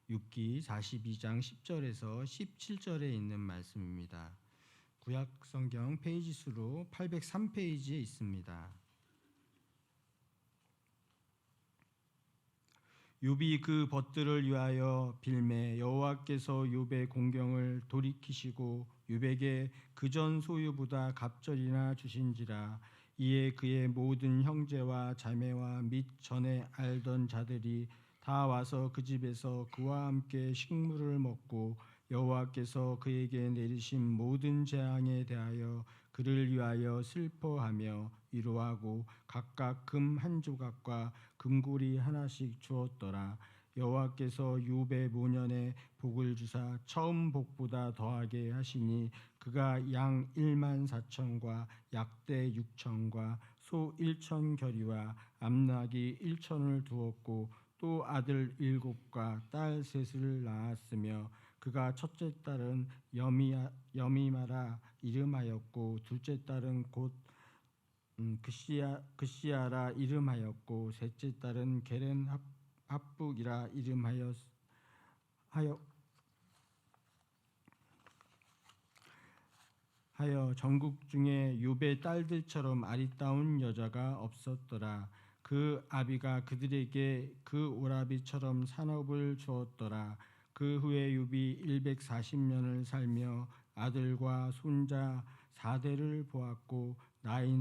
욥기 42장 10절에서 17절에 있는 말씀입니다. 구약 성경 페이지 수로 803페이지에 있습니다. 욥이 그 벗들을 위하여 빌매 여호와께서 욥의 공경을 돌이키시고 욥에게 그전 소유보다 갑절이나 주신지라. 이에 그의 모든 형제와 자매와 및 전에 알던 자들이 다 와서 그 집에서 그와 함께 식물을 먹고 여호와께서 그에게 내리신 모든 재앙에 대하여 그를 위하여 슬퍼하며 위로하고 각각 금 한 조각과 금고리 하나씩 주었더라. 여호와께서 욥의 모년에 복을 주사 처음 복보다 더하게 하시니 그가 양 1만 4천과 약대 6천과 소 1천 겨리와 암나귀 1천을 두었고 또 아들 7과 딸 3을 낳았으며 그가 첫째 딸은 여미마라 이름하였고 둘째 딸은 곧 그시아라 이름하였고 셋째 딸은 게렌 합북이라 이름하여 전국 중에 욥의 딸들처럼 아리따운 여자가 없었더라. 그 아비가 그들에게 그 오라비처럼 산업을 주었더라. 그 후에 욥이 140년을 살며 아들과 손자 4대를 보았고 나이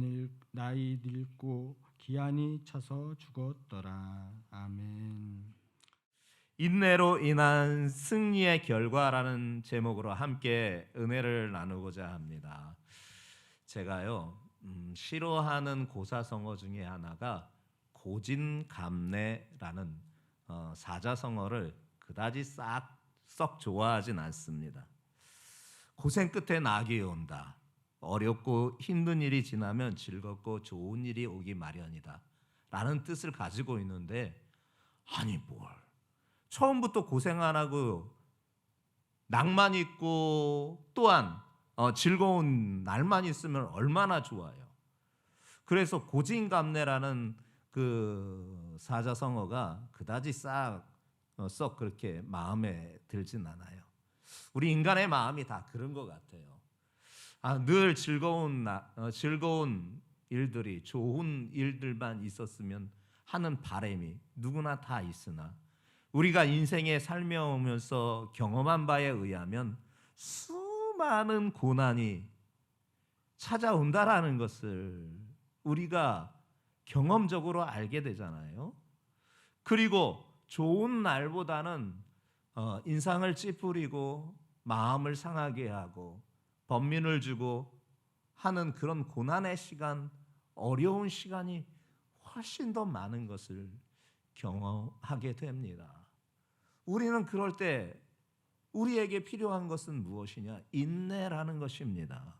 늙고 기한이 차서 죽었더라. 아멘. 인내로 인한 승리의 결과라는 제목으로 함께 은혜를 나누고자 합니다. 제가요 싫어하는 고사성어 중에 하나가 고진감래라는 사자성어를 그다지 썩 좋아하진 않습니다. 고생 끝에 낙이 온다. 어렵고 힘든 일이 지나면 즐겁고 좋은 일이 오기 마련이다 라는 뜻을 가지고 있는데, 아니 뭘 처음부터 고생 안 하고 낭만 있고 또한 즐거운 날만 있으면 얼마나 좋아요. 그래서 고진감래라는 그 사자성어가 그다지 썩 그렇게 마음에 들진 않아요. 우리 인간의 마음이 다 그런 것 같아요. 늘 즐거운 일들이, 좋은 일들만 있었으면 하는 바람이 누구나 다 있으나 우리가 인생에 살면서 경험한 바에 의하면 수많은 고난이 찾아온다라는 것을 우리가 경험적으로 알게 되잖아요. 그리고 좋은 날보다는 인상을 찌푸리고 마음을 상하게 하고 번민을 주고 하는 그런 고난의 시간, 어려운 시간이 훨씬 더 많은 것을 경험하게 됩니다. 우리는 그럴 때 우리에게 필요한 것은 무엇이냐? 인내라는 것입니다.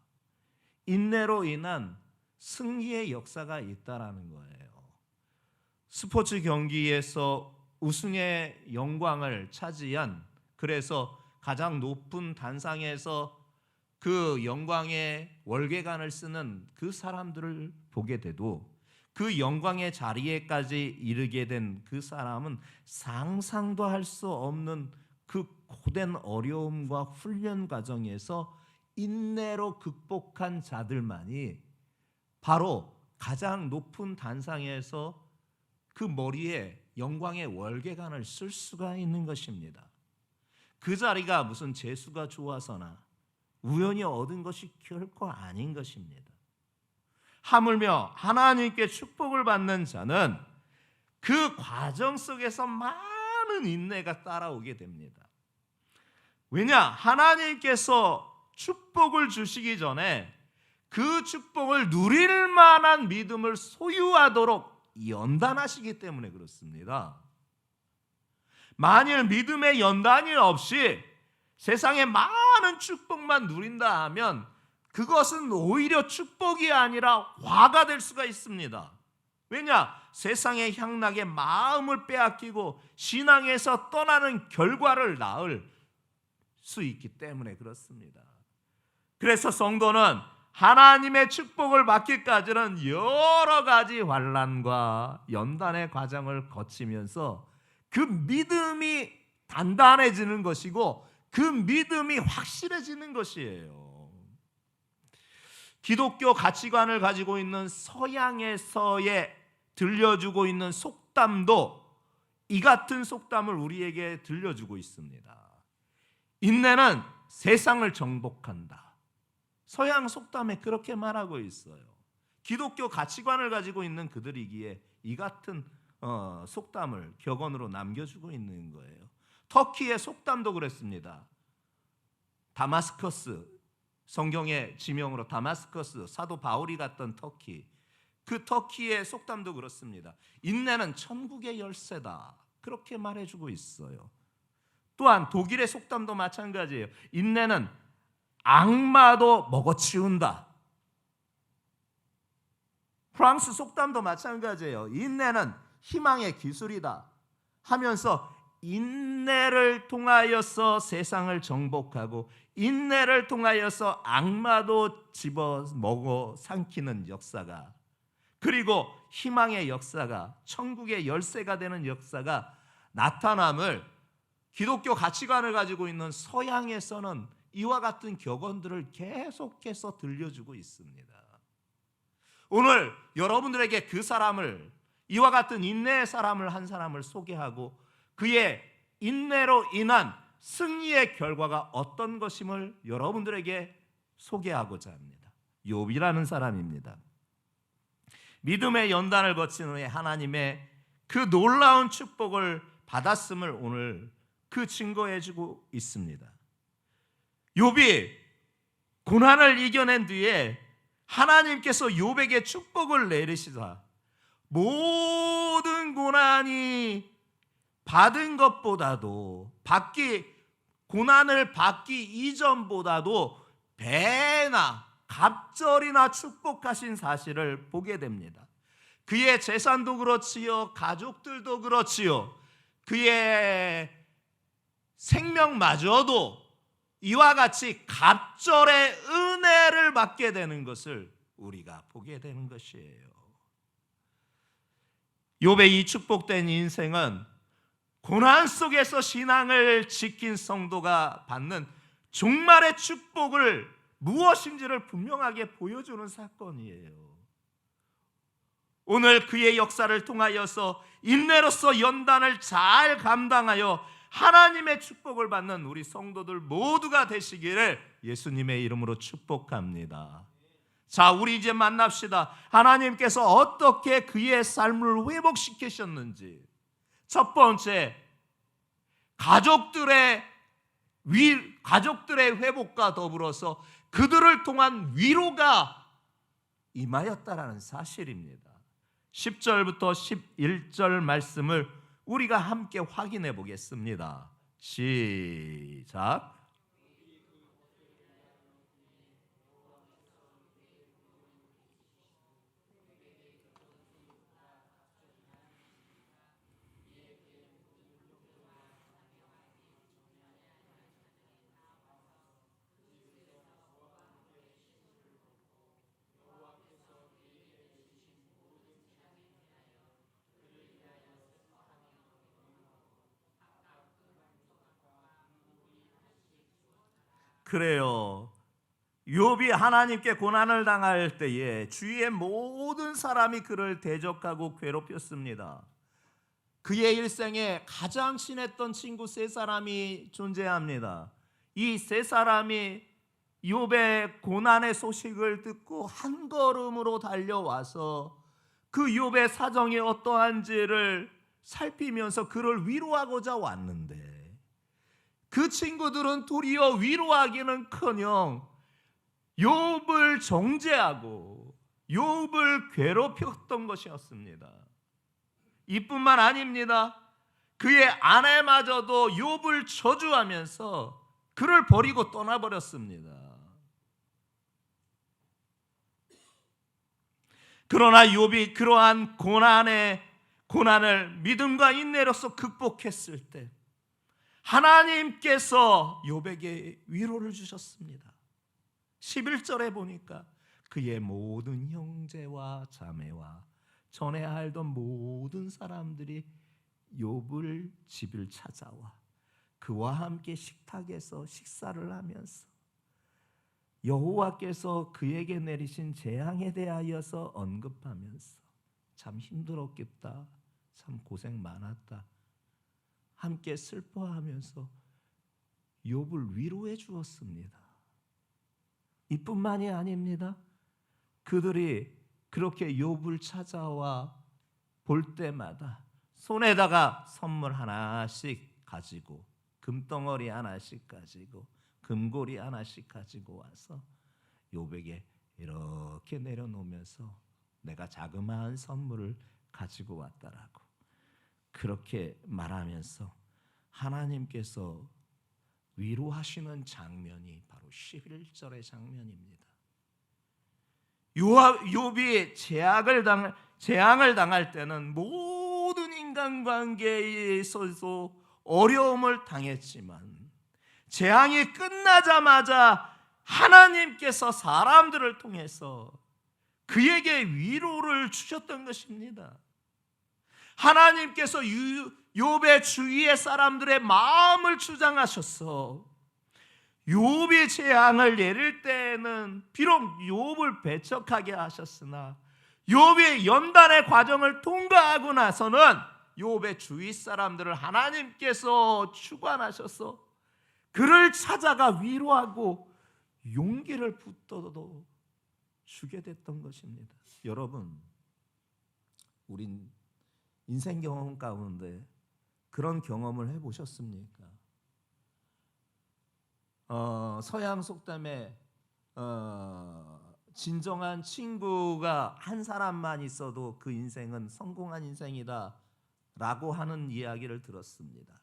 인내로 인한 승리의 역사가 있다라는 거예요. 스포츠 경기에서 우승의 영광을 차지한, 그래서 가장 높은 단상에서 그 영광의 월계관을 쓰는 그 사람들을 보게 돼도 그 영광의 자리에까지 이르게 된 그 사람은 상상도 할 수 없는 그 고된 어려움과 훈련 과정에서 인내로 극복한 자들만이 바로 가장 높은 단상에서 그 머리에 영광의 월계관을 쓸 수가 있는 것입니다. 그 자리가 무슨 재수가 좋아서나 우연히 얻은 것이 결코 아닌 것입니다. 하물며 하나님께 축복을 받는 자는 그 과정 속에서 많은 인내가 따라오게 됩니다. 왜냐? 하나님께서 축복을 주시기 전에 그 축복을 누릴 만한 믿음을 소유하도록 연단하시기 때문에 그렇습니다. 만일 믿음의 연단이 없이 세상에 많은 축복만 누린다 하면 그것은 오히려 축복이 아니라 화가 될 수가 있습니다. 왜냐? 세상의 향락에 마음을 빼앗기고 신앙에서 떠나는 결과를 낳을 수 있기 때문에 그렇습니다. 그래서 성도는 하나님의 축복을 받기까지는 여러 가지 환난과 연단의 과정을 거치면서 그 믿음이 단단해지는 것이고 그 믿음이 확실해지는 것이에요. 기독교 가치관을 가지고 있는 서양에서의 들려주고 있는 속담도 이 같은 속담을 우리에게 들려주고 있습니다. 인내는 세상을 정복한다. 서양 속담에 그렇게 말하고 있어요. 기독교 가치관을 가지고 있는 그들이기에 이 같은 속담을 격언으로 남겨주고 있는 거예요. 터키의 속담도 그랬습니다. 다마스커스, 성경의 지명으로 다마스커스, 사도 바울이 갔던 터키, 그 터키의 속담도 그렇습니다. 인내는 천국의 열쇠다. 그렇게 말해주고 있어요. 또한 독일의 속담도 마찬가지예요. 인내는 악마도 먹어치운다. 프랑스 속담도 마찬가지예요. 인내는 희망의 기술이다 하면서 인내를 통하여서 세상을 정복하고 인내를 통하여서 악마도 집어먹어 삼키는 역사가, 그리고 희망의 역사가, 천국의 열쇠가 되는 역사가 나타남을 기독교 가치관을 가지고 있는 서양에서는 이와 같은 격언들을 계속해서 들려주고 있습니다. 오늘 여러분들에게 그 사람을, 이와 같은 인내의 사람을 한 사람을 소개하고 그의 인내로 인한 승리의 결과가 어떤 것임을 여러분들에게 소개하고자 합니다. 욥이라는 사람입니다. 믿음의 연단을 거친 후에 하나님의 그 놀라운 축복을 받았음을 오늘 그 증거해주고 있습니다. 욥이 고난을 이겨낸 뒤에 하나님께서 욥에게 축복을 내리시사 모든 고난이 받은 것보다도 고난을 받기 이전보다도 배나 갑절이나 축복하신 사실을 보게 됩니다. 그의 재산도 그렇지요, 가족들도 그렇지요, 그의 생명마저도 이와 같이 갑절의 은혜를 받게 되는 것을 우리가 보게 되는 것이에요. 욥의 이 축복된 인생은 고난 속에서 신앙을 지킨 성도가 받는 종말의 축복을 무엇인지를 분명하게 보여주는 사건이에요. 오늘 그의 역사를 통하여서 인내로서 연단을 잘 감당하여 하나님의 축복을 받는 우리 성도들 모두가 되시기를 예수님의 이름으로 축복합니다. 자, 우리 이제 만납시다. 하나님께서 어떻게 그의 삶을 회복시키셨는지. 첫 번째, 가족들의 회복과 더불어서 그들을 통한 위로가 임하였다라는 사실입니다. 10절부터 11절 말씀을 우리가 함께 확인해 보겠습니다. 시작. 그래요. 욥이 하나님께 고난을 당할 때에 주위의 모든 사람이 그를 대적하고 괴롭혔습니다. 그의 일생에 가장 친했던 친구 세 사람이 존재합니다. 이 세 사람이 욥의 고난의 소식을 듣고 한 걸음으로 달려와서 그 욥의 사정이 어떠한지를 살피면서 그를 위로하고자 왔는데, 그 친구들은 도리어 위로하기는커녕 욥을 정죄하고 욥을 괴롭혔던 것이었습니다. 이뿐만 아닙니다. 그의 아내마저도 욥을 저주하면서 그를 버리고 떠나버렸습니다. 그러나 욥이 그러한 고난을 믿음과 인내로서 극복했을 때 하나님께서 욥에게 위로를 주셨습니다. 11절에 보니까 그의 모든 형제와 자매와 전에 알던 모든 사람들이 욥을 집을 찾아와 그와 함께 식탁에서 식사를 하면서 여호와께서 그에게 내리신 재앙에 대하여서 언급하면서 참 힘들었겠다, 참 고생 많았다, 함께 슬퍼하면서 욥을 위로해 주었습니다. 이뿐만이 아닙니다. 그들이 그렇게 욥을 찾아와 볼 때마다 손에다가 선물 하나씩 가지고, 금덩어리 하나씩 가지고, 금고리 하나씩 가지고 와서 욥에게 이렇게 내려놓으면서 내가 자그마한 선물을 가지고 왔다라고 그렇게 말하면서 하나님께서 위로하시는 장면이 바로 11절의 장면입니다. 욥이 재앙을 당할 때는 모든 인간관계에 있어서 어려움을 당했지만 재앙이 끝나자마자 하나님께서 사람들을 통해서 그에게 위로를 주셨던 것입니다. 하나님께서 욥의 주위의 사람들의 마음을 주장하셔서 욥이 재앙을 내릴 때에는 비록 욥을 배척하게 하셨으나 욥이 연단의 과정을 통과하고 나서는 욥의 주위 사람들을 하나님께서 주관하셔서 그를 찾아가 위로하고 용기를 붙들어 주게 됐던 것입니다. 여러분, 우린 인생 경험 가운데 그런 경험을 해보셨습니까? 서양 속담에 진정한 친구가 한 사람만 있어도 그 인생은 성공한 인생이다 라고 하는 이야기를 들었습니다.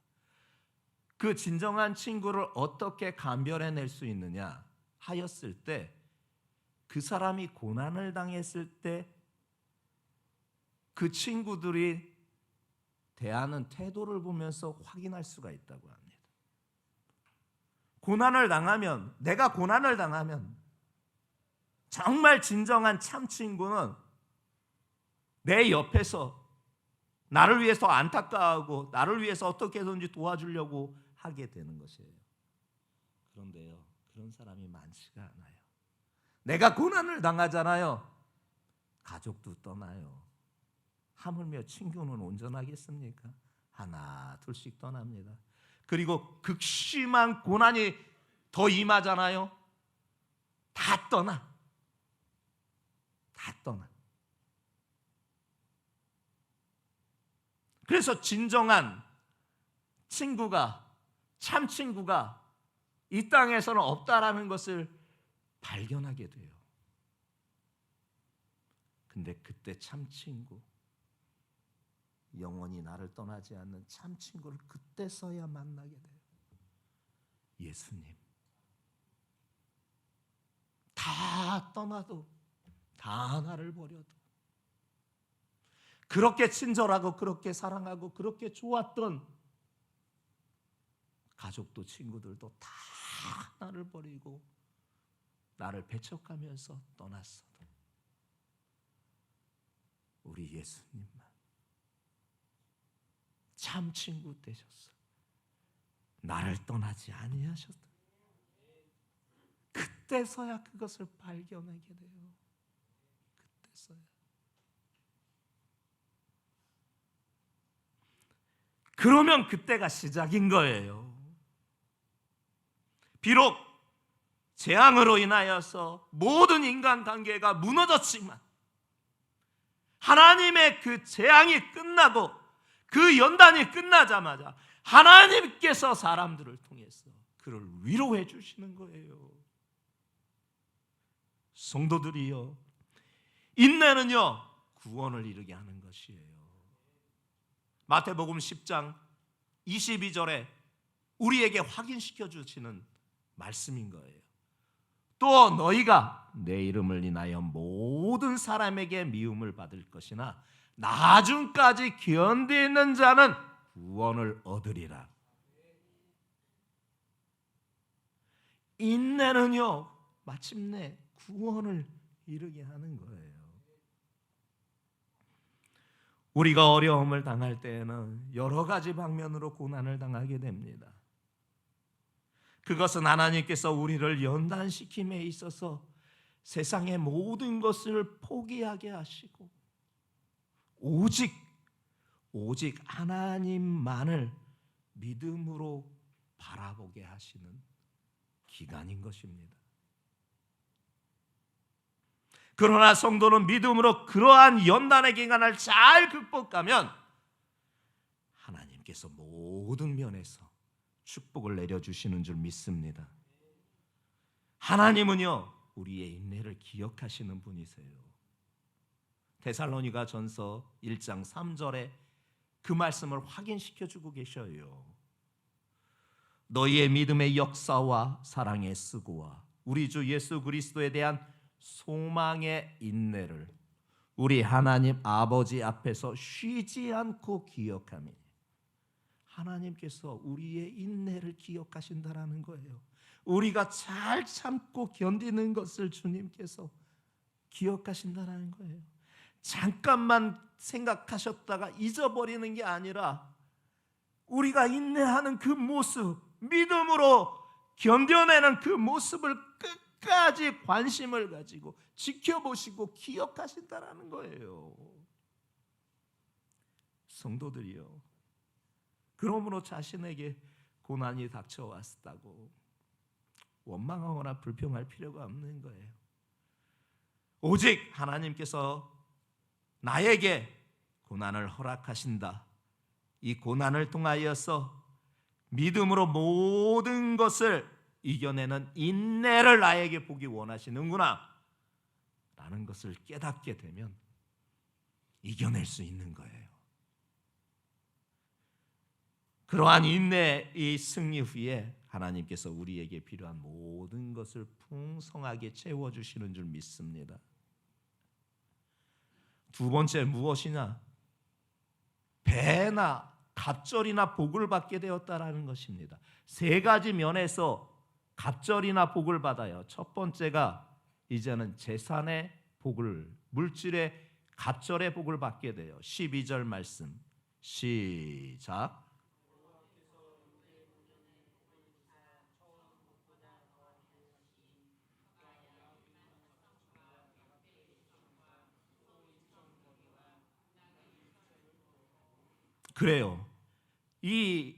그 진정한 친구를 어떻게 감별해낼 수 있느냐 하였을 때, 그 사람이 고난을 당했을 때 그 친구들이 대하는 태도를 보면서 확인할 수가 있다고 합니다. 내가 고난을 당하면 정말 진정한 참 친구는 내 옆에서 나를 위해서 안타까워하고 나를 위해서 어떻게든지 도와주려고 하게 되는 것이에요. 그런데요, 그런 사람이 많지가 않아요. 내가 고난을 당하잖아요. 가족도 떠나요. 하물며 친구는 온전하겠습니까? 하나 둘씩 떠납니다. 그리고 극심한 고난이 더 임하잖아요. 다 떠나. 그래서 진정한 친구가, 참 친구가 이 땅에서는 없다라는 것을 발견하게 돼요. 근데 그때 참 친구, 영원히 나를 떠나지 않는 참 친구를 그때서야 만나게 돼요. 예수님. 다 떠나도, 다 나를 버려도, 그렇게 친절하고 그렇게 사랑하고 그렇게 좋았던 가족도 친구들도 다 나를 버리고 나를 배척하면서 떠났어도 우리 예수님만 참 친구 되셨어. 나를 떠나지 아니하셨다. 그때서야 그것을 발견하게 돼요. 그때서야. 그러면 그때가 시작인 거예요. 비록 재앙으로 인하여서 모든 인간관계가 무너졌지만 하나님의 그 재앙이 끝나고 그 연단이 끝나자마자 하나님께서 사람들을 통해서 그를 위로해 주시는 거예요. 성도들이요, 인내는요 구원을 이루게 하는 것이에요. 마태복음 10장 22절에 우리에게 확인시켜 주시는 말씀인 거예요. 또 너희가 내 이름을 인하여 모든 사람에게 미움을 받을 것이나 나중까지 견디는 자는 구원을 얻으리라. 인내는요 마침내 구원을 이루게 하는 거예요. 우리가 어려움을 당할 때에는 여러 가지 방면으로 고난을 당하게 됩니다. 그것은 하나님께서 우리를 연단시킴에 있어서 세상의 모든 것을 포기하게 하시고 오직 하나님만을 믿음으로 바라보게 하시는 기간인 것입니다. 그러나 성도는 믿음으로 그러한 연단의 기간을 잘 극복하면 하나님께서 모든 면에서 축복을 내려주시는 줄 믿습니다. 하나님은요, 우리의 인내를 기억하시는 분이세요. 데살로니가 전서 1장 3절에 그 말씀을 확인시켜주고 계셔요. 너희의 믿음의 역사와 사랑의 수고와 우리 주 예수 그리스도에 대한 소망의 인내를 우리 하나님 아버지 앞에서 쉬지 않고 기억하며, 하나님께서 우리의 인내를 기억하신다라는 거예요. 우리가 잘 참고 견디는 것을 주님께서 기억하신다는 거예요. 잠깐만 생각하셨다가 잊어버리는 게 아니라 우리가 인내하는 그 모습, 믿음으로 견뎌내는 그 모습을 끝까지 관심을 가지고 지켜보시고 기억하신다라는 거예요. 성도들이요, 그러므로 자신에게 고난이 닥쳐왔다고 원망하거나 불평할 필요가 없는 거예요. 오직 하나님께서 나에게 고난을 허락하신다. 이 고난을 통하여서 믿음으로 모든 것을 이겨내는 인내를 나에게 보기 원하시는구나 라는 것을 깨닫게 되면 이겨낼 수 있는 거예요. 그러한 인내의 승리 후에 하나님께서 우리에게 필요한 모든 것을 풍성하게 채워주시는 줄 믿습니다. 두 번째 무엇이냐? 배나 갑절이나 복을 받게 되었다라는 것입니다. 세 가지 면에서 갑절이나 복을 받아요. 첫 번째가 이제는 재산의 복을, 물질의 갑절의 복을 받게 돼요. 12절 말씀 시작. 그래요. 이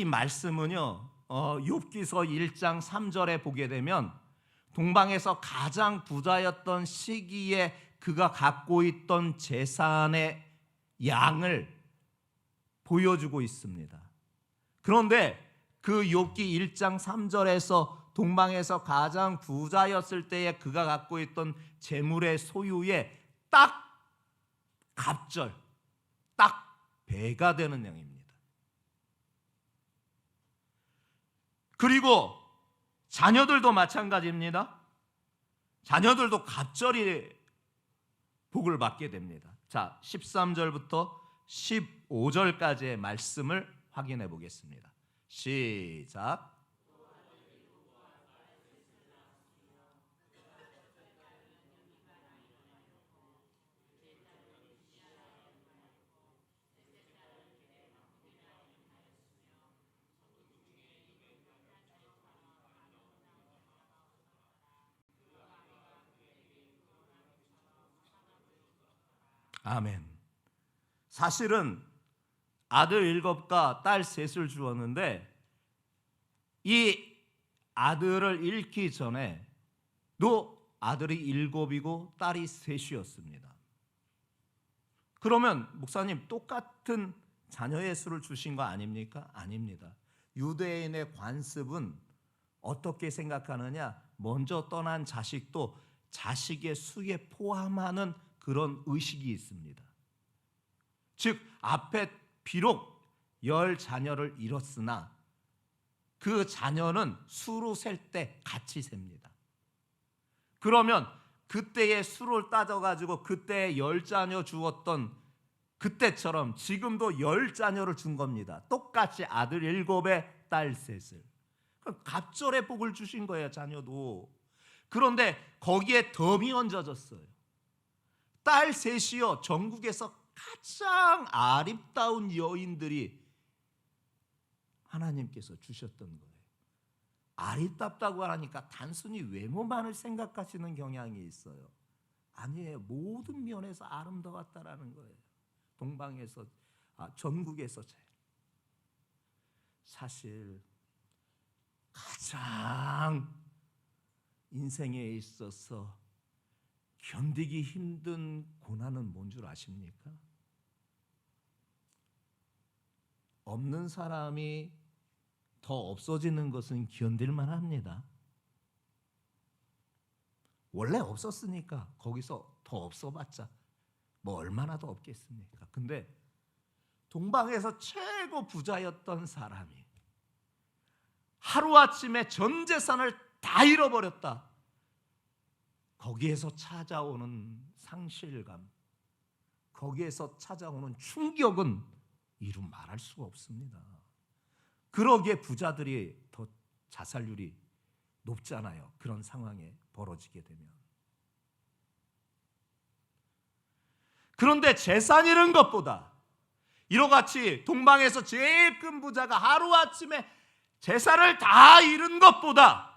말씀은요, 욥기서 1장 3절에 보게 되면 동방에서 가장 부자였던 시기에 그가 갖고 있던 재산의 양을 보여주고 있습니다. 그런데 그 욥기 1장 3절에서 동방에서 가장 부자였을 때에 그가 갖고 있던 재물의 소유에 딱 갑절, 딱 배가 되는 양입니다. 그리고 자녀들도 마찬가지입니다. 자녀들도 갑절이 복을 받게 됩니다. 자, 13절부터 15절까지의 말씀을 확인해 보겠습니다. 시작. 아멘. 사실은 아들 7과 딸 3을 주었는데 이 아들을 잃기 전에도 아들이 7이고 딸이 3이었습니다. 그러면 목사님, 똑같은 자녀의 수를 주신 거 아닙니까? 아닙니다. 유대인의 관습은 어떻게 생각하느냐? 먼저 떠난 자식도 자식의 수에 포함하는 그런 의식이 있습니다. 즉, 앞에 비록 10자녀를 잃었으나 그 자녀는 수로 셀 때 같이 셉니다. 그러면 그때의 수를 따져가지고 그때 10자녀 주었던 그때처럼 지금도 10자녀를 준 겁니다. 똑같이 아들 7에 딸 3을. 갑절의 복을 주신 거예요, 자녀도. 그런데 거기에 덤이 얹어졌어요. 딸 3이요, 전국에서 가장 아름다운 여인들이 하나님께서 주셨던 거예요. 아리따다고 하니까 단순히 외모만을 생각하시는 경향이 있어요. 아니에요. 모든 면에서 아름다웠다라는 거예요. 동방에서 전국에서 제일. 사실 가장 인생에 있어서 견디기 힘든 고난은 뭔 줄 아십니까? 없는 사람이 더 없어지는 것은 견딜만 합니다. 원래 없었으니까 거기서 더 없어봤자 뭐 얼마나 더 없겠습니까? 근데 동방에서 최고 부자였던 사람이 하루아침에 전 재산을 다 잃어버렸다. 거기에서 찾아오는 상실감, 거기에서 찾아오는 충격은 이루 말할 수가 없습니다. 그러기에 부자들이 더 자살률이 높잖아요. 그런 상황에 벌어지게 되면. 그런데 재산 잃은 것보다 이러같이 동방에서 제일 큰 부자가 하루아침에 재산을 다 잃은 것보다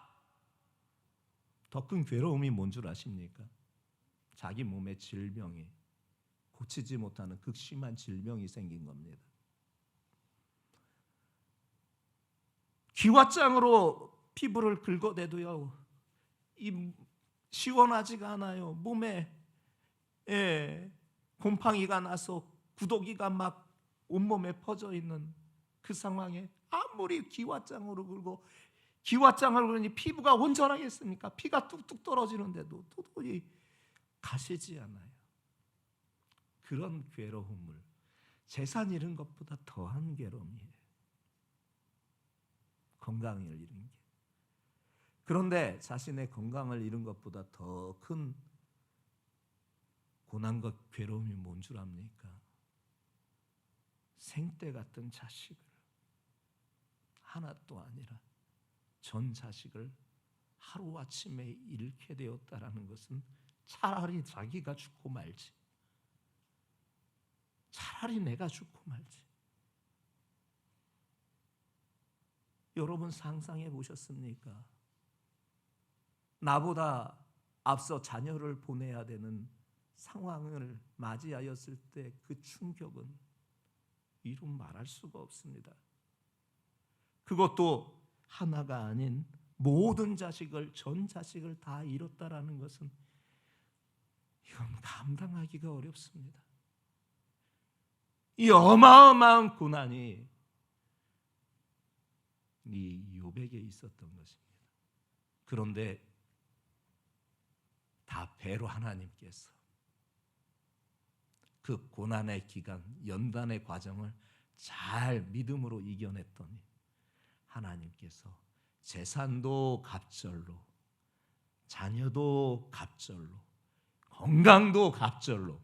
더 큰 괴로움이 뭔 줄 아십니까? 자기 몸에 질병이, 고치지 못하는 극심한 질병이 생긴 겁니다. 기왓장으로 피부를 긁어대도요, 시원하지가 않아요. 몸에 곰팡이가 나서 구더기가 막 온몸에 퍼져 있는 그 상황에 아무리 기왓장으로 긁고 기왓장을 그러니 피부가 온전하겠습니까? 피가 뚝뚝 떨어지는데도 도저히 가시지 않아요. 그런 괴로움을 재산 잃은 것보다 더한 괴로움이에요. 건강을 잃은 게. 그런데 자신의 건강을 잃은 것보다 더 큰 고난과 괴로움이 뭔 줄 압니까? 생떼 같은 자식을 하나도 아니라 전 자식을 하루아침에 잃게 되었다라는 것은 차라리 자기가 죽고 말지, 차라리 내가 죽고 말지. 여러분 상상해 보셨습니까? 나보다 앞서 자녀를 보내야 되는 상황을 맞이하였을 때 그 충격은 이루 말할 수가 없습니다. 그것도 하나가 아닌 모든 자식을, 전 자식을 다 잃었다라는 것은 이건 감당하기가 어렵습니다. 이 어마어마한 고난이 이 욥에게 있었던 것입니다. 그런데 다 배로 하나님께서 그 고난의 기간, 연단의 과정을 잘 믿음으로 이겨냈더니 하나님께서 재산도 갑절로, 자녀도 갑절로, 건강도 갑절로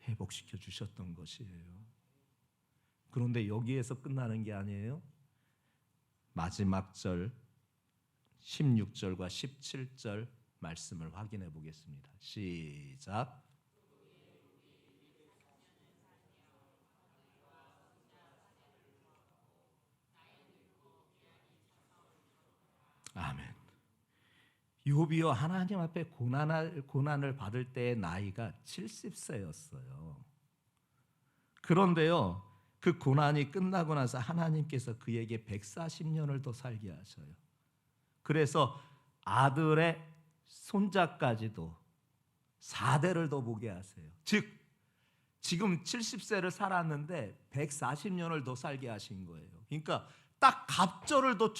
회복시켜 주셨던 것이에요. 그런데 여기에서 끝나는 게 아니에요. 마지막 절 16절과 17절 말씀을 확인해 보겠습니다. 시작. 아멘. 욥이요, 하나님 앞에 고난을 받을 때의 나이가 70세였어요. 그런데요, 그 고난이 끝나고 나서 하나님께서 그에게 140년을 더 살게 하셔요. 그래서 아들의 손자까지도 4대를 더 보게 하세요. 즉 지금 70세를 살았는데 140년을 더 살게 하신 거예요. 그러니까 딱 갑절을 더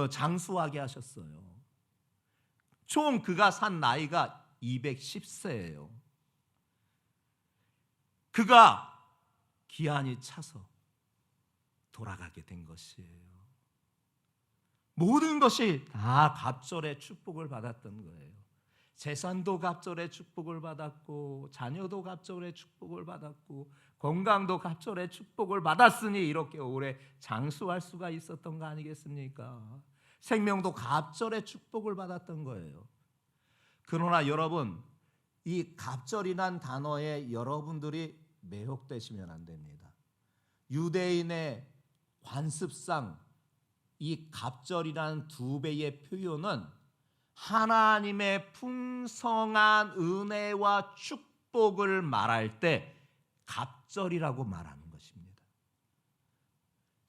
장수하게 하셨어요. 총 그가 산 나이가 210세예요. 그가 기한이 차서 돌아가게 된 것이에요. 모든 것이 다 갑절의 축복을 받았던 거예요. 재산도 갑절의 축복을 받았고, 자녀도 갑절의 축복을 받았고, 건강도 갑절의 축복을 받았으니 이렇게 오래 장수할 수가 있었던 거 아니겠습니까? 생명도 갑절의 축복을 받았던 거예요. 그러나 여러분, 이 갑절이란 단어에 여러분들이 매혹되시면 안 됩니다. 유대인의 관습상 이 갑절이라는 두 배의 표현은 하나님의 풍성한 은혜와 축복을 말할 때 갑절이라고 말하는 것입니다.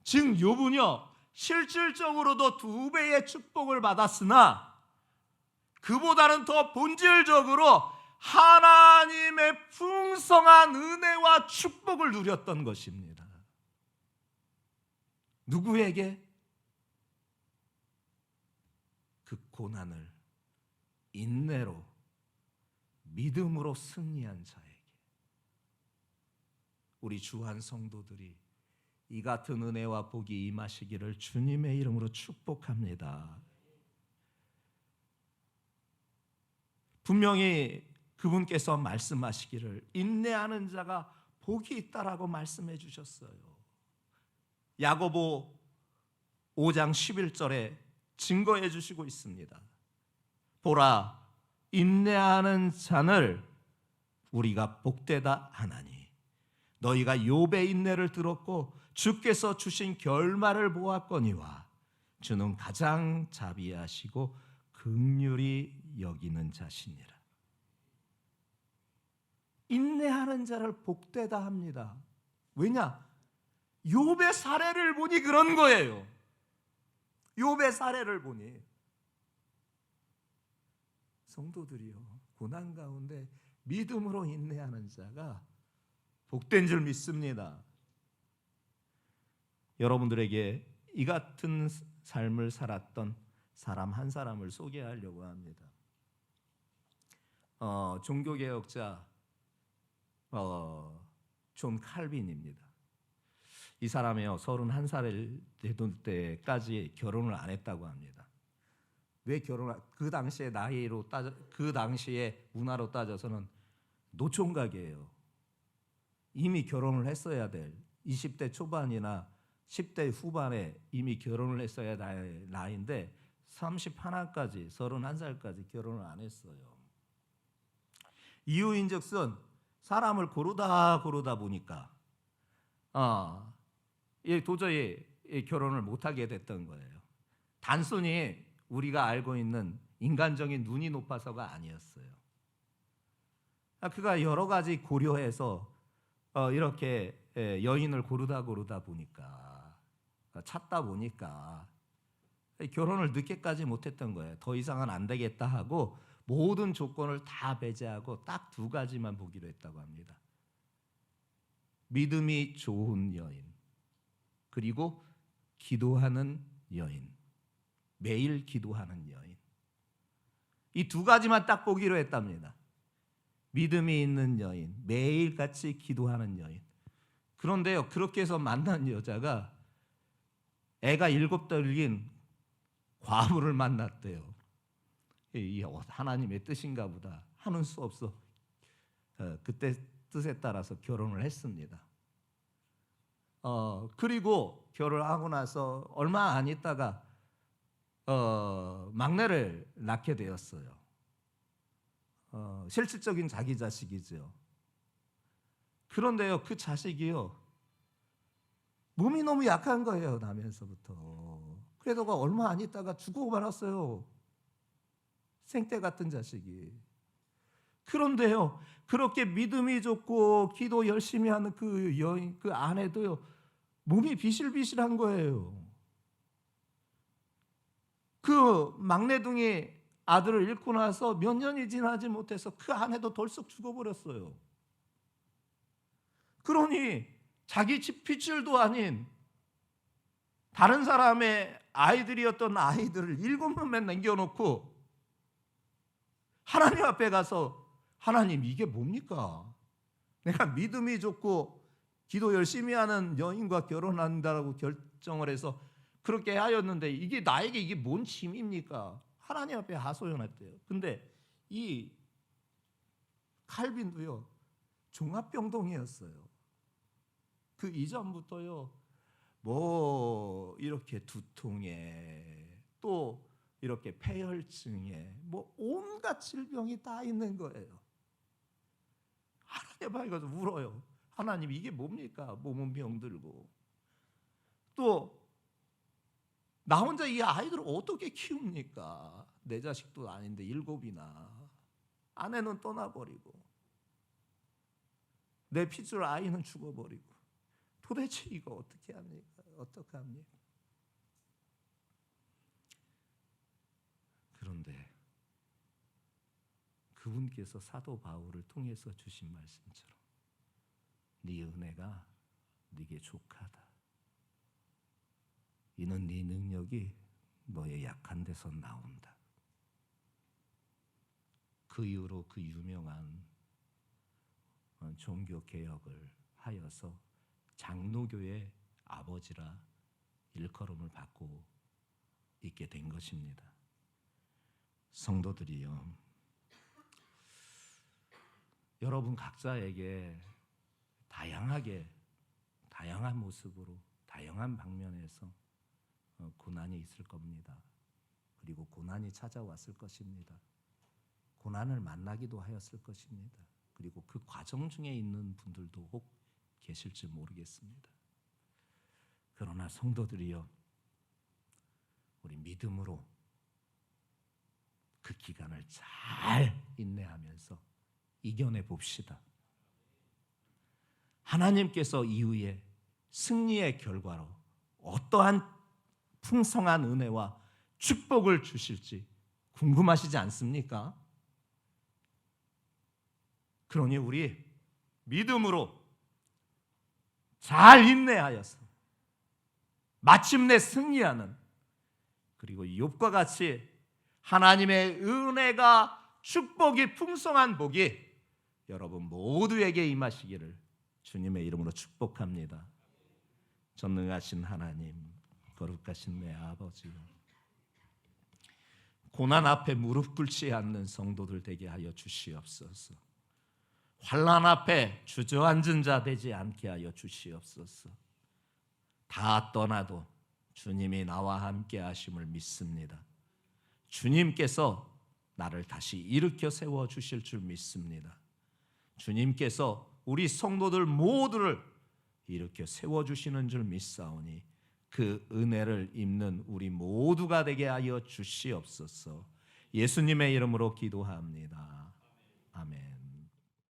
즉 욥은요 실질적으로도 두 배의 축복을 받았으나 그보다는 더 본질적으로 하나님의 풍성한 은혜와 축복을 누렸던 것입니다. 누구에게? 그 고난을 인내로 믿음으로 승리한 자에게. 우리 주한 성도들이 이 같은 은혜와 복이 임하시기를 주님의 이름으로 축복합니다. 분명히 그분께서 말씀하시기를 인내하는 자가 복이 있다라고 말씀해 주셨어요. 야고보 5장 11절에 증거해 주시고 있습니다. 보라, 인내하는 자를 우리가 복되다 하나니 너희가 욥의 인내를 들었고 주께서 주신 결말을 보았거니와 주는 가장 자비하시고 긍휼히 여기는 자시니라. 인내하는 자를 복되다 합니다. 왜냐? 욥의 사례를 보니 그런 거예요. 욥의 사례를 보니 성도들이요 고난 가운데 믿음으로 인내하는 자가 복된 줄 믿습니다. 여러분들에게 이 같은 삶을 살았던 사람 한 사람을 소개하려고 합니다. 종교개혁자 존 칼빈입니다. 이 사람이요 31살을 되던 때까지 결혼을 안 했다고 합니다. 왜 그 당시에 나이로 그 당시에 문화로 따져서는 노총각이에요. 이미 결혼을 했어야 될 20대 초반이나 10대 후반에 이미 결혼을 했어야 될 나이인데 31까지 31살까지 결혼을 안 했어요. 이유인즉슨 사람을 고르다 보니까 도저히 결혼을 못하게 됐던 거예요. 단순히 우리가 알고 있는 인간적인 눈이 높아서가 아니었어요. 그가 여러 가지 고려해서 이렇게 여인을 고르다 보니까 찾다 보니까 결혼을 늦게까지 못했던 거예요. 더 이상은 안 되겠다 하고 모든 조건을 다 배제하고 딱 두 가지만 보기로 했다고 합니다. 믿음이 좋은 여인, 그리고 기도하는 여인, 매일 기도하는 여인. 이 두 가지만 딱 보기로 했답니다. 믿음이 있는 여인, 매일 같이 기도하는 여인. 그런데요, 그렇게 해서 만난 여자가 애가 7달린 과부를 만났대요. 이 하나님의 뜻인가 보다 하는 수 없어. 그때 뜻에 따라서 결혼을 했습니다. 그리고 결혼하고 나서 얼마 안 있다가 막내를 낳게 되었어요. 실질적인 자기 자식이죠. 그런데요, 그 자식이요 몸이 너무 약한 거예요. 나면서부터. 그래서 얼마 안 있다가 죽고 말았어요. 생떼 같은 자식이. 그런데요, 그렇게 믿음이 좋고 기도 열심히 하는 그 여인, 그 아내도요 몸이 비실비실한 거예요. 그 막내둥이 아들을 잃고 나서 몇 년이 지나지 못해서 그 아내도 덜썩 죽어버렸어요. 그러니 자기 집 핏줄도 아닌 다른 사람의 아이들이었던 아이들을 7명만 남겨놓고 하나님 앞에 가서 하나님 이게 뭡니까? 내가 믿음이 좋고 기도 열심히 하는 여인과 결혼한다라고 결정을 해서 그렇게 하였는데 이게 나에게 이게 뭔 짐입니까? 하나님 앞에 하소연했대요. 근데 이 칼빈도요 종합병동이었어요. 그 이전부터요 뭐 이렇게 두통에 또 이렇게 폐혈증에 뭐 온갖 질병이 다 있는 거예요. 하나님 앞에 가서 울어요. 하나님 이게 뭡니까? 몸은 병들고 또 나 혼자 이 아이들을 어떻게 키웁니까? 내 자식도 아닌데 7이나. 아내는 떠나버리고 내 핏줄 아이는 죽어버리고 도대체 이거 어떻게 합니까? 어떻게 합니까? 그런데 그분께서 사도 바울을 통해서 주신 말씀처럼 네 은혜가 네게 족하다. 이는 네 능력이 너의 약한 데서 나온다. 그 이후로 그 유명한 종교 개혁을 하여서 장로교의 아버지라 일컬음을 받고 있게 된 것입니다. 성도들이요, 여러분 각자에게 다양한 모습으로 다양한 방면에서 고난이 있을 겁니다. 그리고 고난이 찾아왔을 것입니다. 고난을 만나기도 하였을 것입니다. 그리고 그 과정 중에 있는 분들도 혹 계실지 모르겠습니다. 그러나 성도들이여, 우리 믿음으로 그 기간을 잘 인내하면서 이겨내 봅시다. 하나님께서 이후에 승리의 결과로 어떠한 풍성한 은혜와 축복을 주실지 궁금하시지 않습니까? 그러니 우리 믿음으로 잘 인내하여서 마침내 승리하는, 그리고 욥과 같이 하나님의 은혜가 축복이 풍성한 복이 여러분 모두에게 임하시기를 주님의 이름으로 축복합니다. 전능하신 하나님, 거룩하신 내 아버지요, 고난 앞에 무릎 꿇지 않는 성도들 되게 하여 주시옵소서. 환난 앞에 주저앉은 자 되지 않게 하여 주시옵소서. 다 떠나도 주님이 나와 함께 하심을 믿습니다. 주님께서 나를 다시 일으켜 세워 주실 줄 믿습니다. 주님께서 우리 성도들 모두를 일으켜 세워 주시는 줄 믿사오니 그 은혜를 입는 우리 모두가 되게 하여 주시옵소서. 예수님의 이름으로 기도합니다. 아멘.